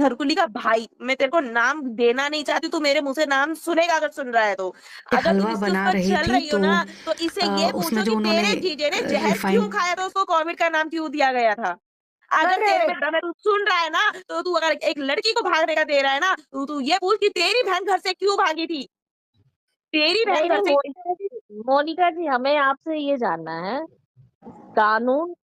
घरकुली का भाई, मैं तेरे को नाम देना नहीं चाहती, तू मेरे मुँह से नाम सुनेगा अगर सुन रहा है तो। अगर तुम हलवा इसके उस बना पर रही चल थी रही हो तो ना, तो इससे ये उसमें पूछो जो कि उन्होंने तेरे जीजे ने ज़हर क्यों रिफाइंड खाया था, उसको कोविड का नाम क्यों दिया गया था? अगर तेरे में करेक्ट। दम है, तू सुन रहा है ना, तो तू अगर एक लड़की को भागने का दे रहा है ना, तो तू ये पूछ कि तेरी बहन घर से क्यों भागी थी? तेरी बहन नहीं, घर नहीं से मोनिका जी हमें आपसे ये जानना है, कानून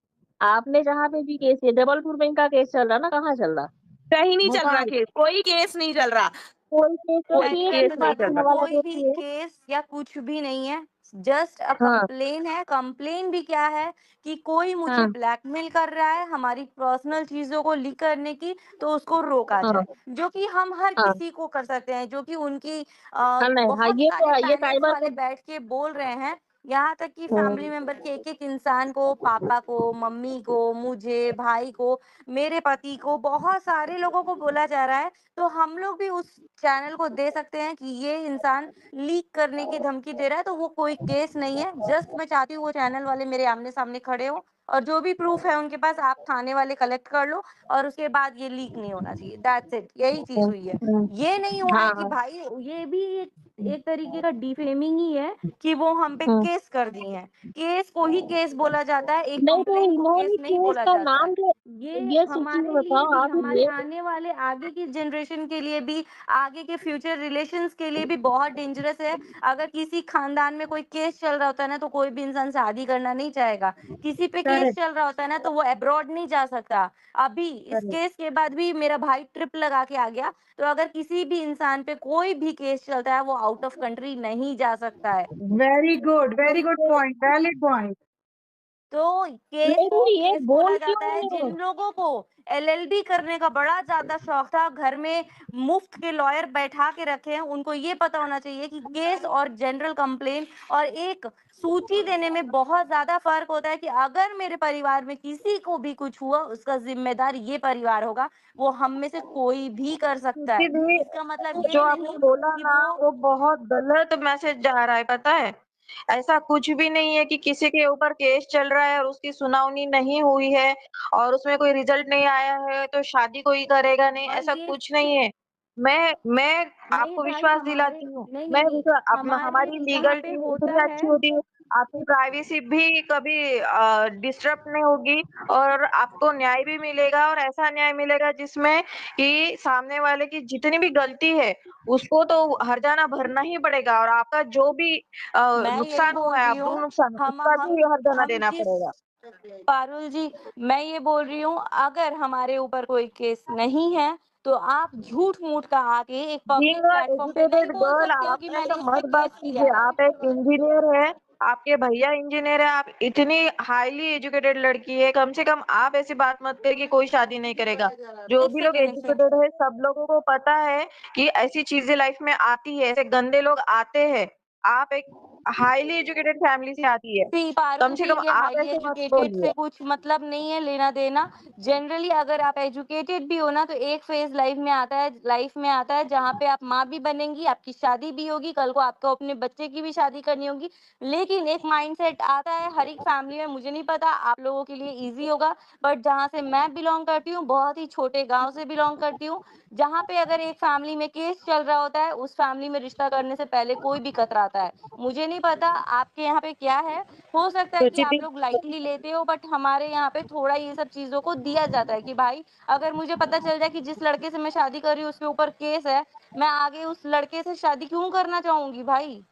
आपने जहाँ पे भी केस किया जबलपुर में इनका केस चल रहा ना, कहाँ चल रहा? कहीं नहीं चल रहा भोपाल। केस, कोई केस नहीं चल रहा, कोई केस तो कोई फिर केस ये नहीं चल भागने रहा। वाला कोई केस भी ये है। केस या कुछ भी नहीं है, जस्ट अ हाँ, कंप्लेन है। कंप्लेन भी क्या है कि कोई मुझे हाँ, ब्लैकमेल कर रहा है हमारी पर्सनल चीजों को लीक करने की, तो उसको रोका हाँ, जाए, जो कि हम हर हाँ, किसी को कर सकते हैं, जो कि उनकी हाँ, नहीं, हाँ, बहुत ये सारे तो है, ये पैनल्स साइबर वाले में। बैठ के बोल रहे हैं। यहाँ तक कि फैमिली हम्म, मेंबर के एक एक इंसान को, पापा को, मम्मी को, मुझे, भाई को, मेरे पति को, बहुत सारे लोगों को बोला जा रहा है। तो हम लोग भी उस चैनल को दे सकते हैं कि ये इंसान लीक करने की धमकी दे रहा है, तो वो कोई केस नहीं है। जस्ट मैं चाहती हूँ वो चैनल वाले मेरे आमने-सामने खड़े हों और जो भी प्रूफ है उनके पास आप थाने वाले कलेक्ट कर लो, और उसके बाद ये लीक नहीं होना चाहिए। दैट्स इट, यही चीज़ हुई है। हम्म, ये नहीं हुआ हाँ, है कि हाँ, भाई ये भी एक एक तरीके का डिफेमिंग ही है कि वो हम पे हम्म। केस कर दिए हैं। केस को ही केस बोला जाता है, एक नहीं तो कंप्लेंट को केस इन्होंने नहीं केस बोला का जाता है। नाम जो, ये ये चीज हमारे लिए बताओ भी, आप हमारे ये। आने वाले आगे की जनरेशन के लिए भी, आगे के फ्यूचर रिलेशंस के लिए भी बहुत डेंजरस है। अगर किसी खानदान में कोई केस चल रहा होता है ना, तो कोई भी इंसान शादी करना नहीं चाहेगा। किसी पे केस करेक्ट, चल रहा होता है ना, तो वो अब्रॉड नहीं जा सकता। अभी इस करेक्ट। केस के बाद भी मेरा भाई ट्रिप लगा के आ गया, तो अगर किसी भी इंसान पे कोई भी केस चलता है, वो आउट ऑफ कंट्री नहीं जा सकता है। वेरी तो गुड ये पॉइंट, वैलिड पॉइंट। तो केस नहीं को नहीं ये केस बोल बोला जाता क्यों है रहे जिन हो? लोगों को एलएलबी करने का बड़ा ज्यादा शौक था, घर में मुफ्त के लॉयर बैठा के रखे हैं, उनको ये पता होना चाहिए कि केस और जनरल कंप्लेन और एक सूची देने में बहुत ज्यादा फर्क होता है। कि अगर मेरे परिवार में किसी को भी कुछ हुआ, उसका जिम्मेदार ये परिवार होगा, वो हम में से कोई भी कर सकता किसी है। भी इसका मतलब जो ये आपने नहीं बोला कि ना, वो वो बहुत गलत मैसेज जा रहा है, पता है? ऐसा कुछ भी नहीं है कि किसी के ऊपर केस चल रहा है और उसकी सुनवाई नहीं हुई है और उसमें कोई रिजल्ट नहीं आया है तो शादी कोई करेगा नहीं, और ऐसा ये कुछ नहीं है। मैं नहीं आपको भाई, विश्वास हमारे दिलाती हूँ। नहीं, मैं नहीं, नहीं, हमारे हमारी यहाँ लीगल पे टीम होता इतनी है। अच्छी होती है, आपकी प्राइवेसी भी कभी डिस्टर्ब नहीं होगी और आपको न्याय भी मिलेगा और ऐसा न्याय मिलेगा जिसमें कि सामने वाले की जितनी भी गलती है, उसको तो हर्जाना भरना ही पड़ेगा और आपका जो भी मैं यही नुकसान हुआ बोल है, रही अब्रू हूँ, नुकसान, हम उसका हम भी हर्जाना हम देना जिस पड़ेगा। पारुल जी, मैं ये बोल रही हूँ, अगर हमारे ऊपर कोई केस नहीं है, तो आप झूठ मूठ का आके एक बीइंग पब्लिक अ प्लेटफॉर्म पे नहीं एजुकेटेड बोल गर्ल, सकते हो आप कि ऐसा मैंने इस पे मत बात केस किया कीजिए। है। आप एक इंजीनियर है, आपके भैया इंजीनियर है, आप इतनी हाईली एजुकेटेड लड़की है, कम से कम आप ऐसी बात मत करिए कि कोई शादी नहीं करेगा। जो एक भी लोग सेकेंड, एक सेकेंड। एजुकेटेड है, सब लोगों को पता है कि ऐसी चीजें लाइफ में आती है, ऐसे गंदे लोग आते हैं। आप एक हाईली एजुकेटेड फैमिली से आती है, सी कम पारुल से जी, कम ये आप हाईली ऐसे मत एजुकेटेड से बोलिए। कुछ मतलब नहीं है, लेना देना। जनरली अगर आप एजुकेटेड भी हो ना, तो एक फेज लाइफ में आता है जहाँ पे आप माँ भी बनेंगी, आपकी शादी भी होगी, कल को आपको अपने बच्चे की भी शादी करनी होगी। लेकिन एक माइंडसेट आता है हर एक फैमिली में, मुझे नहीं पता आप लोगों के लिए इजी होगा, बट जहाँ से मैं बिलोंग करती हूँ, बहुत ही छोटे गांव से बिलोंग करती हूँ, जहाँ पे अगर एक फैमिली में केस चल रहा होता है, उस फैमिली में रिश्ता करने से पहले कोई भी कतराता है। मुझे नहीं पता आपके यहाँ पे क्या है, हो सकता है कि आप सुचिति, लोग लाइटली लेते हो, बट हमारे यहाँ पे थोड़ा ये सब चीज़ों को दिया जाता है कि भाई, अगर मुझे पता चल जाए कि जिस लड़के से मैं शादी कर रही हूँ उसके ऊपर केस है, मैं आगे उस लड़के से शादी क्यों करना चाहूंगी भाई?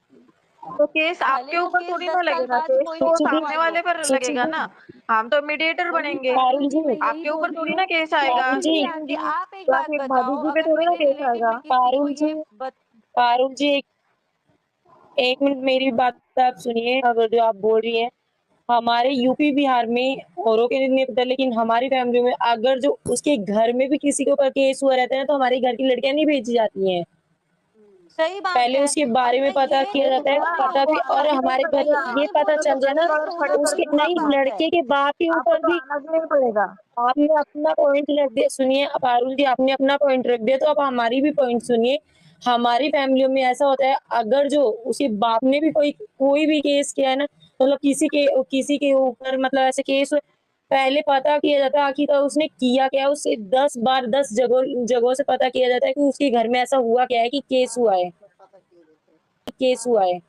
तो केस भले आपके वो ऊपर केस थोड़ी ना 10 साल लगेगा, बाद केस कोई भी तो सुचिति, सामने सुनवाई वाले हो। पर लगेगा सुचिति, ना। हम तो मीडिएटर वही बनेंगे। पारुल पारुल जी, मैं जी, यही आपके ऊपर बोल रही थोड़ी हूँ। ना केस आएगा। पारुल केस जी, नहीं लेकिन आती। जिन आप एक तो बात आपकी एक भाभी बताओ, जी पे अगर थोड़ी ना मेरे केस रिलेटिव आएगा। में किसी को पारुल जी, ये पारुल जी, एक मिनट मेरी बात आप सुनिए। अगर जो आप बोल रही हैं, हमारे यूपी बिहार में औरों के नहीं पता, लेकिन हमारी फैमिली में अगर जो उसके घर में भी किसी के ऊपर केस हुआ रहता है ना, तो हमारे घर की लड़कियां नहीं भेजी जाती हैं। सही बात पहले है। उसके और बारे में मैं पता ये किया नहीं जाता है, देखिए, बोल रही पता हूँ, भी, आपको और आना भी नहीं हमारे घर मैं पड़ेगा। ये ये नहीं पता बोल आपको रही तो चल हूँ जाए कि ना, गली ये गलौज थोड़ा खड़े कर बुरा दूंगा नहीं, बात है। लड़के के बाप के आपको ऊपर तो भी। आना भी नहीं पड़ेगा। आपने अपना पॉइंट रख दिया, सुनिए पारुल जी, आपने अपना पॉइंट रख दिया, तो आप हमारी भी पॉइंट सुनिए। हमारी फैमिलियों में ऐसा होता है, अगर जो उसके बाप ने भी कोई कोई भी केस किया है ना, मतलब किसी के ऊपर मतलब ऐसे केस पहले पता किया जाता है आखिर उसने किया क्या है, उससे 10 बार 10 जगहों से पता किया जाता है कि उसके घर में ऐसा हुआ क्या है कि केस हुआ है।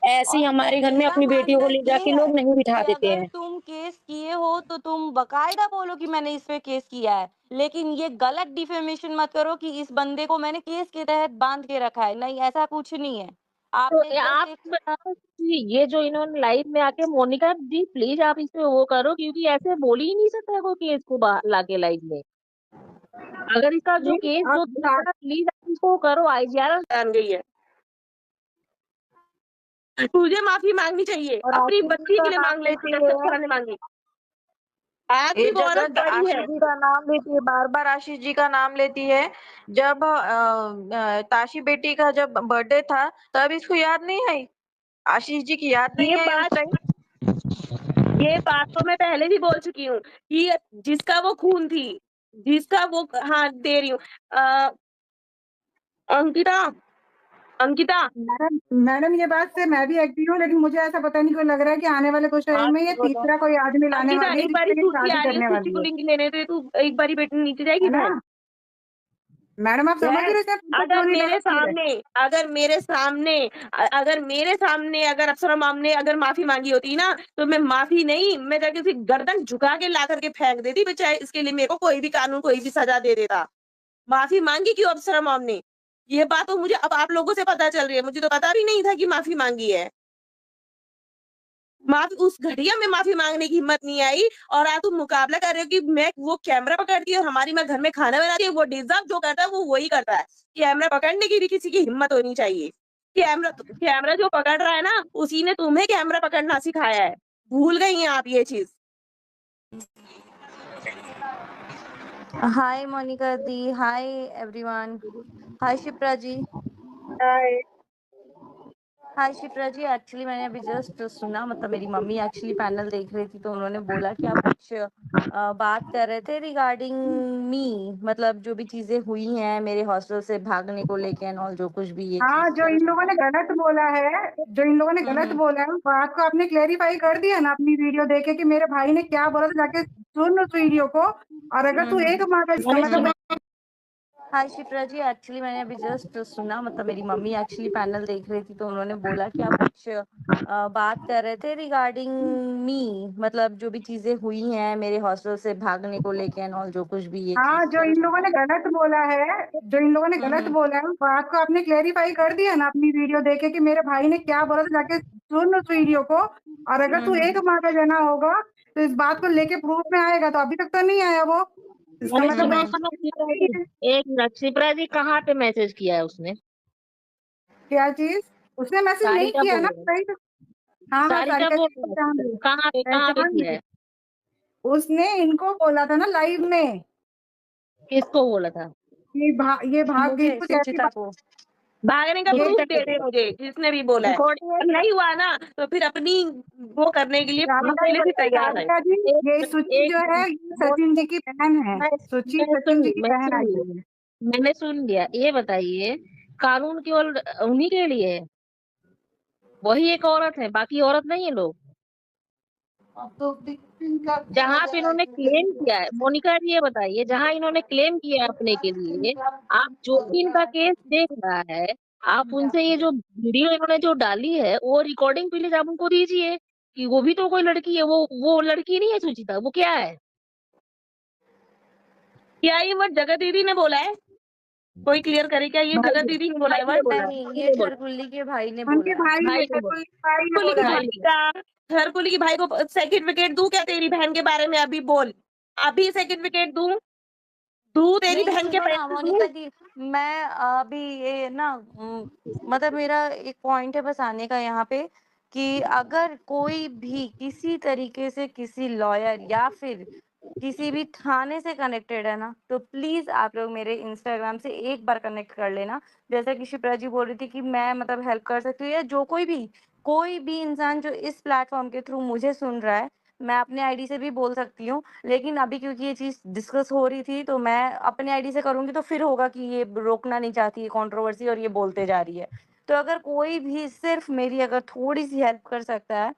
ऐसे ही और हमारे घर में मेरा अपनी बेटियों को मानना ले ये जाके है लोग नहीं बिठा कि देते अगर हैं। तुम केस किए हो तो तुम बकायदा बोलो कि मैंने इस पे केस किया है, लेकिन ये गलत डिफेमेशन मत करो कि इस बंदे को मैंने केस के तहत बांध के रखा है। नहीं, ऐसा कुछ नहीं है। तो आपने जस्ट आप एक बताओ कि ये जो इन्होंने लाइव में आके, मोनिका जी प्लीज आप इस पे वो करो, क्योंकि ऐसे बोल ही नहीं सकता है कोई केस को लाके लाइव में। अगर इसका जो प्लीज केस आप जो था, प्लीज आप इसको करो। IGR जान गई है, तुझे माफी मांगनी चाहिए, और अपनी आशीष जी बच्ची का के लिए नाम मांग ले, लेती एक्सेप्ट है, कराने मांगी। आज भी ये वो औरत जगह बड़ी आशीष है। जी का नाम लेती है, बार बार आशीष जी का नाम लेती है। जब ताशी बेटी का जब बर्थडे था तब इसको याद नहीं आई, आशीष जी की याद ये नहीं आई उस बात टाइम। ये बात तो मैं पहले भी बोल चुकी हूँ कि जिसका वो खून थी, जिसका वो, हाँ दे रही हूँ, अंकिता, अंकिता, मैडम मैडम ये बात से मैं भी एग्री हूँ, लेकिन मुझे ऐसा पता नहीं क्यों लग रहा है कि आने वाले कुछ टाइम हाँ में ये बोलो। तीसरा कोई आदमी लाने अंकिता वाली है एक बारी जिससे ये सूची शादी आ रही है, करने सूची को वाली है। लिंक लेने दे तू, एक बारी बेटी नीचे जाएगी है ना बहन। मैडम, आप समझ यस, रहे हैं इसमें अगर चोरी मेरे लगती है। सामने अगर मेरे सामने अगर मेरे सामने अगर अप्सरा मैम ने अगर माफी मांगी होती ना, तो मैं माफी नहीं, मैं जाके उसे गर्दन झुका के ला करके फेंक देती, चाहे इसके लिए मेरे को कोई भी कानून कोई भी सजा दे देता। माफी मांगी क्यों अप्सरा मैम ने? ये बात तो मुझे अब आप लोगों से पता चल रही है, मुझे तो पता भी नहीं था कि माफी मांगी है। माफी उस घटिया में माफी मांगने की हिम्मत नहीं आई, और आप तुम मुकाबला कर रहे हो कि मैं वो कैमरा पकड़ती है और हमारी मैं घर में खाना बनाती है, वो डिजर्व जो करता है वो वही करता है। कैमरा पकड़ने की भी किसी की हिम्मत होनी चाहिए। कैमरा जो पकड़ रहा है ना, उसी ने तुम्हें कैमरा पकड़ना सिखाया है। भूल गई हैं आप ये चीज। हाय मोनिका दी, हाय एवरीवन, हाय शिप्रा जी। हाय। हाय शिप्रा जी, एक्चुअली मैंने अभी जस्ट सुना, मतलब मेरी मम्मी एक्चुअली पैनल देख रही थी तो उन्होंने बोला कि आप कुछ बात कर रहे थे रिगार्डिंग मी, मतलब जो भी चीजें हुई हैं मेरे हॉस्टल से भागने को लेके एंड ऑल, जो कुछ भी ये हाँ, चीज जो चल इन रही लोगों ने है। गलत बोला है, जो इन लोगों ने गलत हम्म बोला है उस बात को आपने क्लेरिफाई कर दिया ना अपनी वीडियो देखे कि मेरे भाई ने क्या बोला था, जाके सुन उस वीडियो को। और अगर तू एक माँ का, इसका मतलब हाय शिप्रा जी, एक्चुअली मैंने अभी जस्ट सुना, मतलब मेरी मम्मी एक्चुअली पैनल देख रही थी तो उन्होंने बोला कि आप कुछ बात कर रहे थे रिगार्डिंग मी, मतलब जो भी चीजें हुई हैं मेरे हॉस्टल से भागने को लेके एंड ऑल, जो कुछ भी ये हाँ, चीज जो चल इन रही लोगों ने है। गलत बोला है, जो इन लोगों ने गलत बोला है उस बात को आपने क्लेरिफाई कर दिया ना अपनी वीडियो देखे कि मेरे भाई ने क्या बोला था, जाके सुन उस वीडियो को। और अगर तू एक माँ का जना होगा तो इस बात को लेके प्रूफ में आएगा, तो अभी तक तो नहीं आया वो, इसका मैंने मतलब सुना वो सुना शिप्रा जी, एक मिनट, शिप्रा जी कहाँ पे मैसेज किया है उसने? क्या चीज उसने मैसेज नहीं सारिका किया बोल ना, रहे हैं, सही से। हाँ हाँ, सारिका सारिका बोल जी को रहे पहचान हैं, ली, कहाँ पे पहचान किया ली। है? उसने इनको बोला था ना लाइव में किसको बोला था? कि ये भाग गई, मुझे, कुछ ऐसी सुचिता बात। को। भागने का ये प्रूफ दे दे मुझे, जिसने भी बोला है। रिकॉर्डिंग है और क्या? नहीं हुआ ना, तो फिर अपनी वो करने के लिए, प्रूफ राधिका के जी, लिए भी तैयार है। राधिका जी, ये एक सुचि एक जो है ये सचिन जी की बहन है। मैं सुचि सचिन जी की मैं बहन सुन आई ली, हुई है। मैंने सुन लिया। ये बताइए, कानून केवल उन्हीं के लिए है? वही एक औरत है, बाकी औरत नहीं है लोग? जहां पे इन्होंने क्लेम किया है, मोनिका जी ये बताइए, जहां इन्होंने क्लेम किया है अपने के लिए, आप जो भी इनका केस देख रहा है, आप उनसे ये जो वीडियो इन्होंने जो डाली है, वो रिकॉर्डिंग प्लीज आप उनको दीजिए कि वो भी तो कोई लड़की है, वो लड़की नहीं है सुचिता, वो क्या है? क्या ये वर्ड जगत दीदी ने बोला है? कोई क्लियर करे, क्या ये भाई जगत ने दीदी ने बोला है भाई ने वर्ड? बोला, नहीं, किसी ये ने बोला? ठरकुल्ली के भाई ने उनके बोला है। भाई भाई ने, ने बोला। कोई भाई ने हरकुली की बोला भाई है। हाँ, का, हरकुली की भाई को सर्टिफिकेट दूं क्या तेरी बहन के बारे में? अभी बोल, अभी सर्टिफिकेट दूं? दूं तेरी नहीं बहन के सुनो ना पैसे दूं? मोनिका दी, मैं अभी ये ना मतलब मेरा एक पॉइंट है बस आने का यहाँ पे, कि अगर कोई भी किसी तरीके से किसी लॉयर या फिर किसी भी थाने से कनेक्टेड है ना, तो प्लीज आप लोग मेरे इंस्टाग्राम से एक बार कनेक्ट कर लेना। जैसे कि शिप्रा जी बोल रही थी कि मैं मतलब हेल्प कर सकती हूँ, या जो कोई भी इंसान जो इस प्लेटफॉर्म के थ्रू मुझे सुन रहा है, मैं अपने आईडी से भी बोल सकती हूँ। लेकिन अभी क्योंकि ये चीज डिस्कस हो रही थी तो मैं अपने आईडी से करूंगी तो फिर होगा कि ये रोकना नहीं चाहती है कंट्रोवर्सी और ये बोलते जा रही है। तो अगर कोई भी सिर्फ मेरी अगर थोड़ी सी हेल्प कर सकता है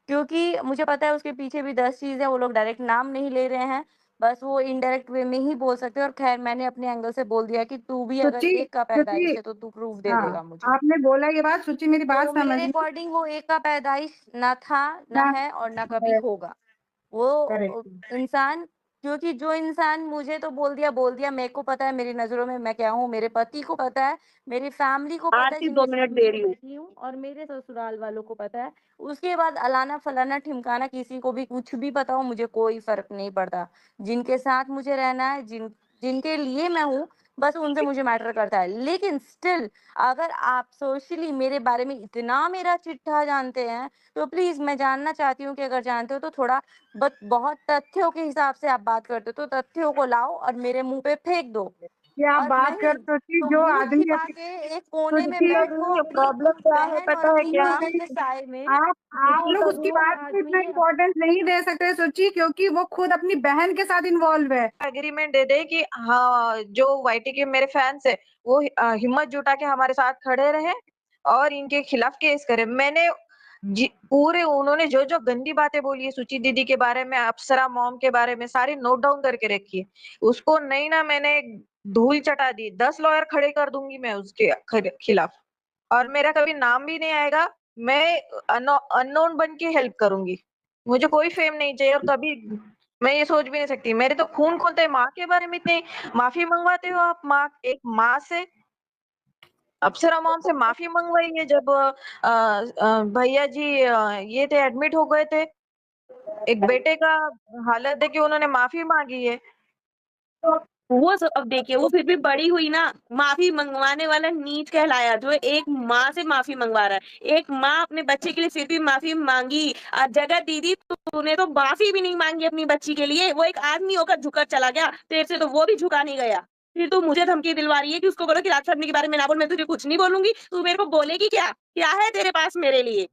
क्योंकि मुझे पता है उसके पीछे भी 10 चीज़ है, वो लोग डायरेक्ट नाम नहीं ले रहे हैं, बस वो इनडायरेक्ट वे में ही बोल सकते हैं और ख़ैर मैंने अपने एंगल से बोल दिया कि तू भी अगर सुचि, 1 का पैदाइश सुचि, है तो तू प्रूफ़ दे हाँ, देगा मुझे। आपने बोला ये बात, सुचि मेरी बात तो मेरे समझना। अकॉर्डिंग वो 1 का पैदाइश ना था, ना ना है और ना कभी करेक्ट, होगा। वो करेक्ट। इंसान क्योंकि जो इंसान मुझे तो बोल दिया, मेरे को पता है मेरी नज़रों में मैं क्या हूँ, मेरे पति को पता है, मेरी फैमिली को पता है आरती 2 जिनके साथ मिनट मैं दे रही हूँ। रहती हूँ और मेरे ससुराल वालों को पता है। उसके बाद अलाना-फलाना, ठिमकाना किसी को भी कुछ भी पता हो मुझे कोई फ़र्क नहीं पड़ता। जिनके साथ मुझे रहना है, जिनके लिए मैं हूँ, बस उनसे मुझे मैटर करता है। लेकिन स्टिल अगर आप सोशली मेरे बारे में इतना मेरा चिट्ठा जानते हैं, तो प्लीज़ मैं जानना चाहती हूँ कि अगर जानते हो तो थोड़ा बहुत तथ्यों के हिसाब से आप बात करते हो, तो तथ्यों को लाओ और मेरे मुँह पे फेंक दो क्या आप और बात नहीं कर सोचिए, तो जो मुँह आदमी छिपा अपनी के एक कोने में सुचि, बैठो नहीं, अपनी प्रॉब्लम क्या है बहन और पता है अपनी क्या? माँ के साए में आप और लोग उसकी कभी वो बात साथ को इतना में इम्पोर्टेंस नहीं दे सकते सोचिए, क्योंकि वो खुद अपनी बहन के साथ इन्वॉल्व है। एग्रीमेंट दे दे कि हाँ, जो वाईटी के मेरे फैन्स है वो हिम्मत जुटा के हमारे साथ खड़े रहे और इनके खिलाफ केस करे। मैंने पूरे उन्होंने जो जो गंदी बातें बोली है सुचि दीदी के बारे में, अप्सरा मॉम के बारे में, सारी नोट डाउन करके रखी है। उसको नहीं ना मैंने धूल चटा दी, 10 लॉयर खड़े कर दूंगी मैं उसके खिलाफ और मेरा कभी नाम भी नहीं आएगा। मैं अननोन बन के हेल्प करूंगी। मुझे कोई फेम नहीं चाहिए और कभी मैं ये सोच भी नहीं सकती। मेरे तो खून खोलते हैं। माँ के बारे में इतनी माफी मंगवाते हो आप। माँ, एक माँ से, अप्सरा मॉम से माफी मंगवाई है जब भैया जी ये थे, एडमिट हो गए थे। एक बेटे का हालत देख के उन्होंने माफी मांगी है। वो सब अब देखिए, वो फिर भी बड़ी हुई ना, माफी मंगवाने वाला नीच कहलाया, जो एक माँ से माफी मंगवा रहा है। एक माँ अपने बच्चे के लिए फिर भी माफी मांगी। जगत दीदी, तूने तो माफी भी नहीं मांगी अपनी बच्ची के लिए। वो एक आदमी होकर झुककर चला गया, तेरे से तो वो भी झुका नहीं गया। फिर तू मुझे धमकी दिलवा रही है कि उसको बोलो कि राज शर्मा के बारे में ना बोल। मैं तुझे कुछ नहीं बोलूंगी, तू मेरे को बोलेगी क्या? क्या है तेरे पास मेरे लिए?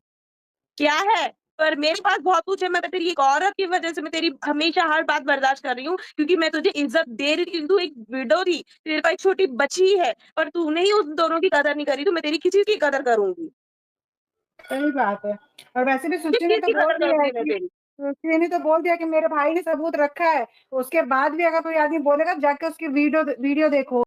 क्या है? पर मेरे पास बहुत कुछ है। मैं तेरी एक औरत की वजह से मैं तेरी हमेशा हर बात बर्दाश्त कर रही हूँ, क्योंकि मैं तुझे इज्जत दे रही थी। तू एक विडो थी, तेरे पास एक छोटी बच्ची है, पर तूने ही उन दोनों की कदर नहीं करी, तो मैं तेरी किसी की कदर करूंगी? सही बात है। और वैसे भी किस सुच्ची ने चीज तो की बोल कदर दिया है करूंगी मैं कि तेरी? सुच्ची ने तो बोल दिया कि मेरे भाई ने सबूत रखा है। उसके बाद भी अगर कोई आदमी बोलेगा जाके उसकी वीडियो वीडियो देखो।